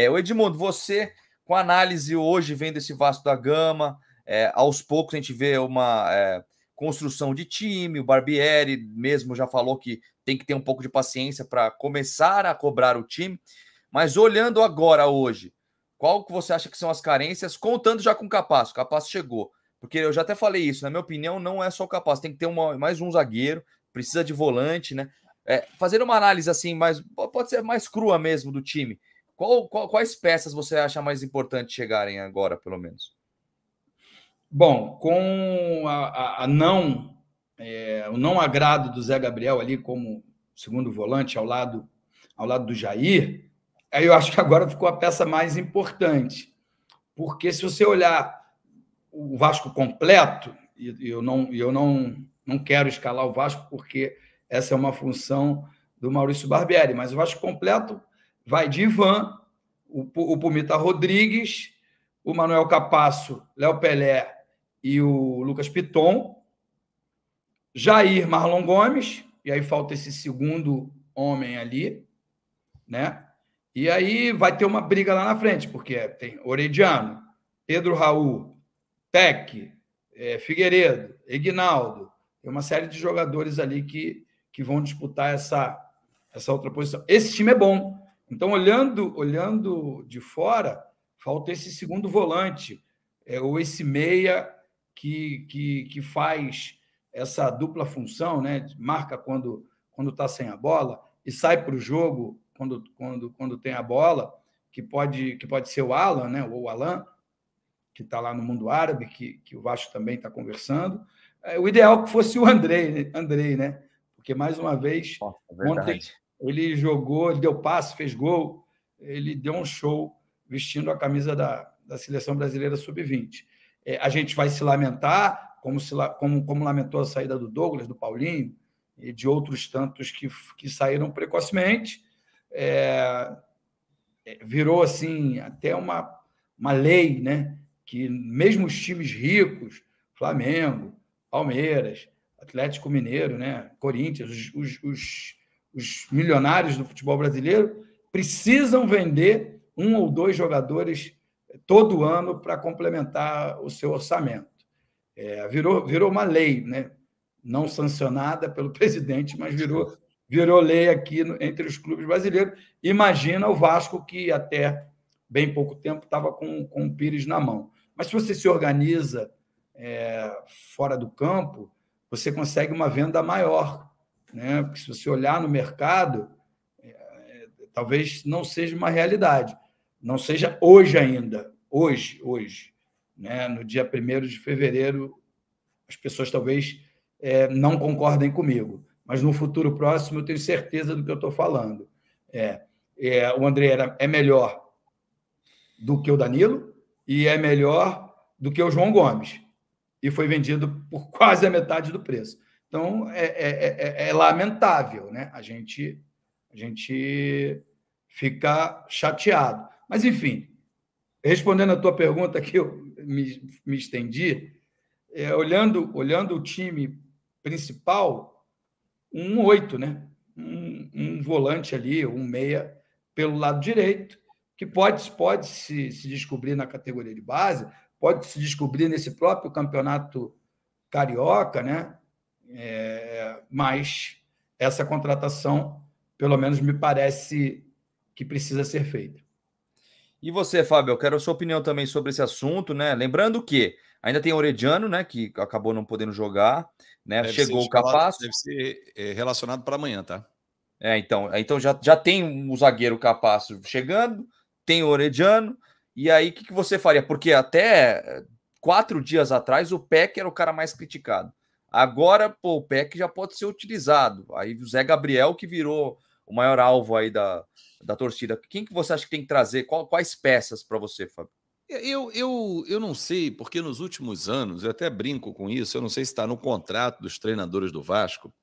O Edmundo, você, com a análise hoje, vendo esse Vasco da Gama, aos poucos a gente vê uma construção de time, o Barbieri mesmo já falou que tem que ter um pouco de paciência para começar a cobrar o time, mas olhando agora, hoje, qual que você acha que são as carências, contando já com o Capasso? O Capasso chegou, porque eu já até falei isso, na minha opinião, não é só o Capasso, tem que ter mais um zagueiro, precisa de volante, né? Fazer uma análise assim, pode ser mais crua mesmo do time. Quais peças você acha mais importante chegarem agora, pelo menos? Bom, com o não agrado do Zé Gabriel ali como segundo volante ao lado do Jair, aí eu acho que agora ficou a peça mais importante. Porque se você olhar o Vasco completo, e eu não quero escalar o Vasco porque essa é uma função do Maurício Barbieri, mas o Vasco completo vai de Ivan, o Pumita Rodrigues, o Manuel Capasso, Léo Pelé e o Lucas Piton, Jair, Marlon Gomes, e aí falta esse segundo homem ali, né? E aí vai ter uma briga lá na frente, porque tem Orediano, Pedro Raul, Peck, Figueiredo, Ignaldo, tem uma série de jogadores ali que vão disputar essa outra posição. Esse time é bom. Então, olhando de fora, falta esse segundo volante, ou esse meia que faz essa dupla função, né? Marca quando está sem a bola e sai para o jogo quando tem a bola, que pode ser o Alan, né? Ou o Alan, que está lá no mundo árabe, que o Vasco também está conversando. O ideal é que fosse o Andrei, né? Porque, mais uma vez, ontem ele jogou, ele deu passe, fez gol, ele deu um show vestindo a camisa da Seleção Brasileira Sub-20. A gente vai se lamentar, como lamentou a saída do Douglas, do Paulinho, e de outros tantos que saíram precocemente. Virou assim até uma lei, né? Que mesmo os times ricos, Flamengo, Palmeiras, Atlético Mineiro, né? Corinthians, os milionários do futebol brasileiro precisam vender um ou dois jogadores todo ano para complementar o seu orçamento. Virou uma lei, né? Não sancionada pelo presidente, mas virou lei aqui entre os clubes brasileiros. Imagina o Vasco, que até bem pouco tempo estava com o Pires na mão. Mas se você se organiza fora do campo, você consegue uma venda maior, né? Porque se você olhar no mercado, talvez não seja uma realidade. Não seja hoje ainda. Hoje, né? No dia 1º de fevereiro, as pessoas talvez não concordem comigo. Mas no futuro próximo eu tenho certeza do que eu estou falando. O André é melhor do que o Danilo e é melhor do que o João Gomes. E foi vendido por quase a metade do preço. Então, é lamentável, né? A gente fica chateado. Mas, enfim, respondendo a tua pergunta, que eu me estendi, olhando o time principal, um 8, né? Um volante ali, um meia pelo lado direito, que pode se descobrir na categoria de base, pode se descobrir nesse próprio campeonato carioca, né? Mas essa contratação, pelo menos, me parece que precisa ser feita. E você, Fábio, eu quero a sua opinião também sobre esse assunto, né? Lembrando que ainda tem o Orediano, né? Que acabou não podendo jogar, né? Chegou o Capasso. Deve ser relacionado para amanhã, tá? Então já tem o zagueiro Capasso chegando, tem o Orediano, e aí o que você faria? Porque até 4 dias atrás o Peck era o cara mais criticado. Agora, o Peck já pode ser utilizado. Aí o Zé Gabriel que virou o maior alvo aí da torcida. Quem que você acha que tem que trazer? Quais peças para você, Fábio? Eu não sei, porque nos últimos anos, eu até brinco com isso, eu não sei se está no contrato dos treinadores do Vasco,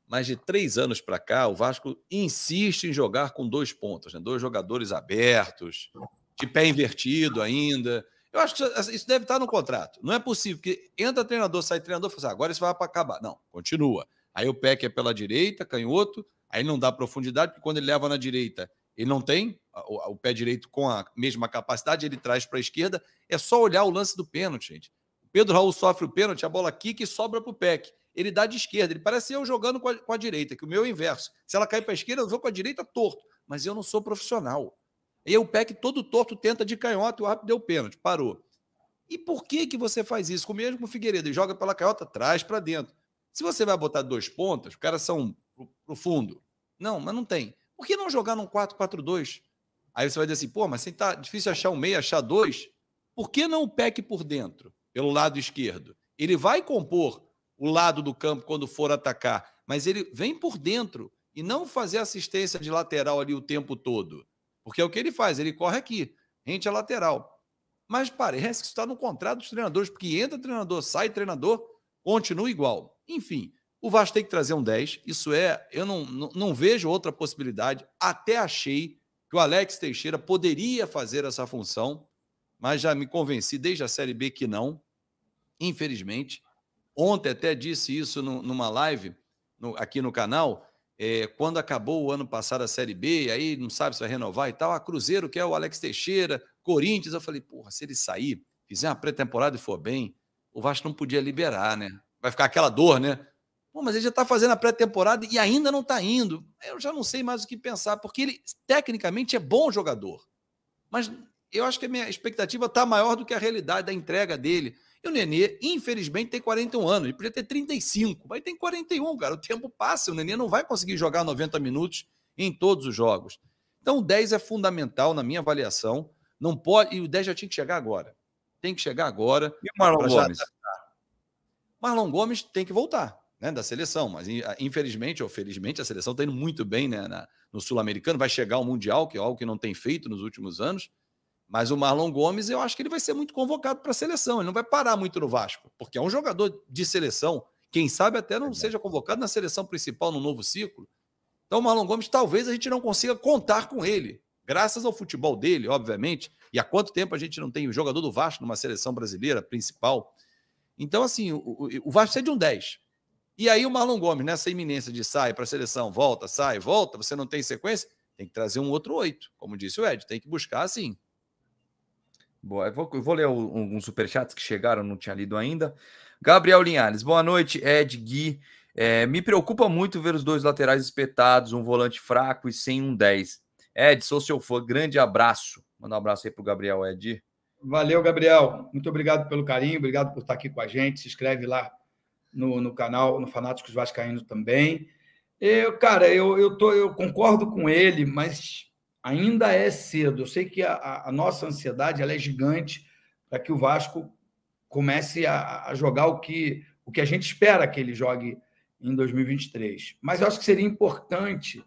mas de 3 anos para cá, o Vasco insiste em jogar com 2 pontas, né? 2 jogadores abertos, de pé invertido ainda. Eu acho que isso deve estar no contrato. Não é possível que entra treinador, sai treinador, e fala assim, agora isso vai para acabar. Não, continua. Aí o Peck é pela direita, canhoto, aí não dá profundidade, porque quando ele leva na direita, ele não tem o pé direito com a mesma capacidade, ele traz para a esquerda. É só olhar o lance do pênalti, gente. O Pedro Raul sofre o pênalti, a bola quica e sobra para o Peck. Ele dá de esquerda. Ele parece eu jogando com a direita, que o meu é o inverso. Se ela cair para a esquerda, eu vou com a direita torto. Mas eu não sou profissional. E aí o Peck todo torto tenta de canhota e o árbitro deu pênalti. Parou. E por que você faz isso? Com o mesmo Figueiredo, ele joga pela canhota, traz para dentro. Se você vai botar 2 pontas, os caras são pro fundo. Não, mas não tem. Por que não jogar num 4-4-2? Aí você vai dizer assim, pô, mas se tá difícil achar um meio, achar 2, por que não o Peck por dentro, pelo lado esquerdo? Ele vai compor o lado do campo quando for atacar, mas ele vem por dentro e não fazer assistência de lateral ali o tempo todo. Porque é o que ele faz, ele corre aqui, rente a lateral. Mas parece que isso está no contrato dos treinadores, porque entra treinador, sai treinador, continua igual. Enfim, o Vasco tem que trazer um 10, isso é, eu não vejo outra possibilidade, até achei que o Alex Teixeira poderia fazer essa função, mas já me convenci desde a Série B que não, infelizmente. Ontem até disse isso numa live aqui no canal, quando acabou o ano passado a Série B, aí não sabe se vai renovar e tal, a Cruzeiro quer o Alex Teixeira, Corinthians, eu falei, porra, se ele sair, fizer uma pré-temporada e for bem, o Vasco não podia liberar, né? Vai ficar aquela dor, né? Pô, mas ele já está fazendo a pré-temporada e ainda não está indo. Eu já não sei mais o que pensar, porque ele, tecnicamente, é bom jogador. Mas eu acho que a minha expectativa está maior do que a realidade da entrega dele. E o Nenê, infelizmente, tem 41 anos. Ele podia ter 35, mas tem 41, cara. O tempo passa, o Nenê não vai conseguir jogar 90 minutos em todos os jogos. Então, o 10 é fundamental na minha avaliação. Não pode, e o 10 já tinha que chegar agora. Tem que chegar agora. E o Marlon Gomes? Marlon Gomes tem que voltar, né, da seleção, mas infelizmente ou felizmente a seleção está indo muito bem, né, no Sul-Americano, vai chegar ao Mundial, que é algo que não tem feito nos últimos anos, mas o Marlon Gomes eu acho que ele vai ser muito convocado para a seleção, ele não vai parar muito no Vasco, porque é um jogador de seleção, quem sabe até não seja convocado na seleção principal no novo ciclo. Então o Marlon Gomes talvez a gente não consiga contar com ele, graças ao futebol dele, obviamente, e há quanto tempo a gente não tem o jogador do Vasco numa seleção brasileira principal. Então, assim, o Vasco precisa de um 10. E aí o Marlon Gomes, nessa iminência de sai para a seleção, volta, sai, volta, você não tem sequência, tem que trazer um outro 8, como disse o Ed, tem que buscar assim. Boa, eu vou ler alguns superchats que chegaram, não tinha lido ainda. Gabriel Linhares, boa noite, Ed, Gui. Me preocupa muito ver os 2 laterais espetados, um volante fraco e sem um 10. Ed, sou seu fã, grande abraço. Manda um abraço aí pro Gabriel, Ed. Valeu, Gabriel. Muito obrigado pelo carinho, obrigado por estar aqui com a gente. Se inscreve lá no canal, no Fanáticos Vascaínos também. Eu concordo com ele, mas ainda é cedo. Eu sei que a nossa ansiedade ela é gigante para que o Vasco comece a jogar o que a gente espera que ele jogue em 2023. Mas eu acho que seria importante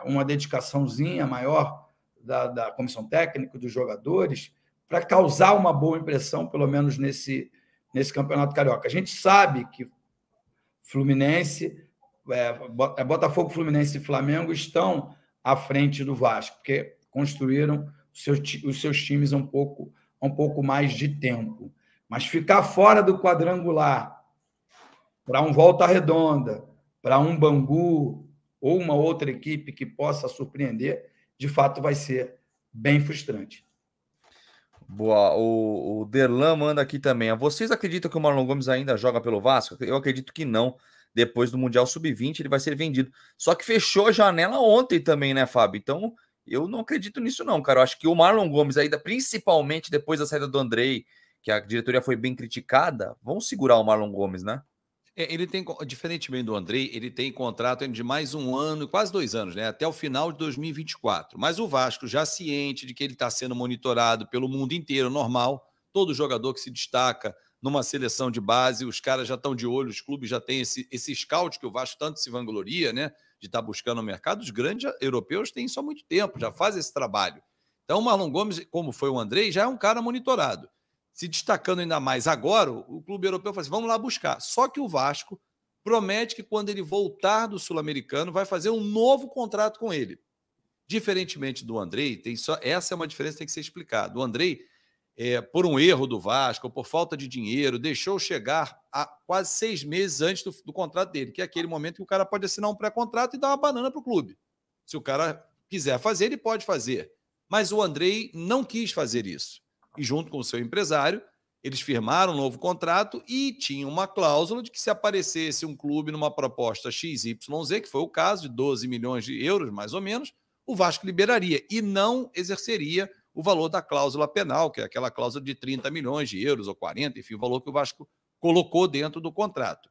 uma dedicaçãozinha maior da comissão técnica, dos jogadores, para causar uma boa impressão, pelo menos nesse Campeonato Carioca. A gente sabe que Fluminense, Botafogo, Fluminense e Flamengo estão à frente do Vasco, porque construíram os seus times um pouco mais de tempo. Mas ficar fora do quadrangular para um Volta Redonda, para um Bangu ou uma outra equipe que possa surpreender, de fato vai ser bem frustrante. Boa, o Derlan manda aqui também. Vocês acreditam que o Marlon Gomes ainda joga pelo Vasco? Eu acredito que não. Depois do Mundial Sub-20 ele vai ser vendido. Só que fechou a janela ontem também, né, Fábio? Então eu não acredito nisso não, cara. Eu acho que o Marlon Gomes ainda, principalmente depois da saída do Andrei, que a diretoria foi bem criticada, vão segurar o Marlon Gomes, né? Ele tem, diferentemente do Andrei, ele tem contrato de mais 1 ano, quase 2 anos, né? Até o final de 2024. Mas o Vasco, já ciente de que ele está sendo monitorado pelo mundo inteiro, normal, todo jogador que se destaca numa seleção de base, os caras já estão de olho, os clubes já têm esse scout que o Vasco tanto se vangloria, né? De estar buscando no mercado. Os grandes europeus têm isso há muito tempo, já fazem esse trabalho. Então o Marlon Gomes, como foi o Andrei, já é um cara monitorado. Se destacando ainda mais agora, o clube europeu fala assim, vamos lá buscar. Só que o Vasco promete que quando ele voltar do Sul-Americano, vai fazer um novo contrato com ele. Diferentemente do Andrei, essa é uma diferença que tem que ser explicada. O Andrei, por um erro do Vasco, por falta de dinheiro, deixou chegar a quase 6 meses antes do contrato dele, que é aquele momento que o cara pode assinar um pré-contrato e dar uma banana para o clube. Se o cara quiser fazer, ele pode fazer. Mas o Andrei não quis fazer isso. E junto com o seu empresário, eles firmaram um novo contrato e tinha uma cláusula de que se aparecesse um clube numa proposta XYZ, que foi o caso, de 12 milhões de euros, mais ou menos, o Vasco liberaria e não exerceria o valor da cláusula penal, que é aquela cláusula de 30 milhões de euros ou 40, enfim, o valor que o Vasco colocou dentro do contrato.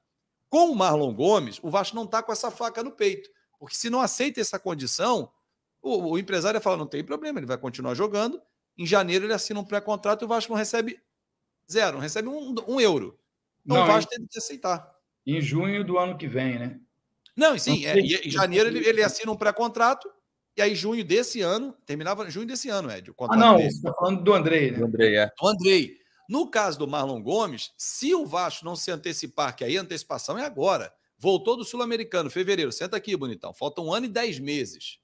Com o Marlon Gomes, o Vasco não está com essa faca no peito, porque se não aceita essa condição, o empresário fala, não tem problema, ele vai continuar jogando, em janeiro ele assina um pré-contrato e o Vasco não recebe zero, não recebe um euro. Então o Vasco teve que aceitar. Em junho do ano que vem, né? Não, sim, em janeiro ele assina um pré-contrato, e aí junho desse ano, terminava junho desse ano, Ed, o contrato dele. Você está falando do Andrei, né? Do Andrei, é. Do Andrei. No caso do Marlon Gomes, se o Vasco não se antecipar, que aí a antecipação é agora, voltou do Sul-Americano, fevereiro, senta aqui, bonitão, falta 1 ano e 10 meses.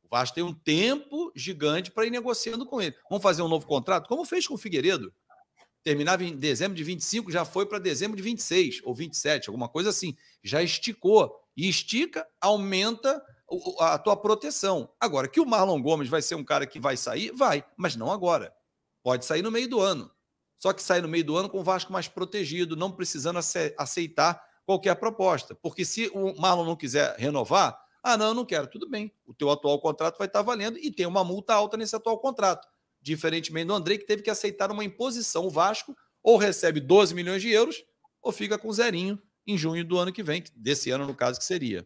O Vasco tem um tempo gigante para ir negociando com ele. Vamos fazer um novo contrato? Como fez com o Figueiredo. Terminava em dezembro de 25, já foi para dezembro de 26 ou 27, alguma coisa assim. Já esticou. E estica, aumenta a tua proteção. Agora, que o Marlon Gomes vai ser um cara que vai sair? Vai, mas não agora. Pode sair no meio do ano. Só que sair no meio do ano com o Vasco mais protegido, não precisando aceitar qualquer proposta. Porque se o Marlon não quiser renovar, não, eu não quero. Tudo bem, o teu atual contrato vai estar valendo e tem uma multa alta nesse atual contrato. Diferentemente do Andrei, que teve que aceitar uma imposição. O Vasco ou recebe 12 milhões de euros ou fica com zerinho em junho do ano que vem, desse ano, no caso, que seria.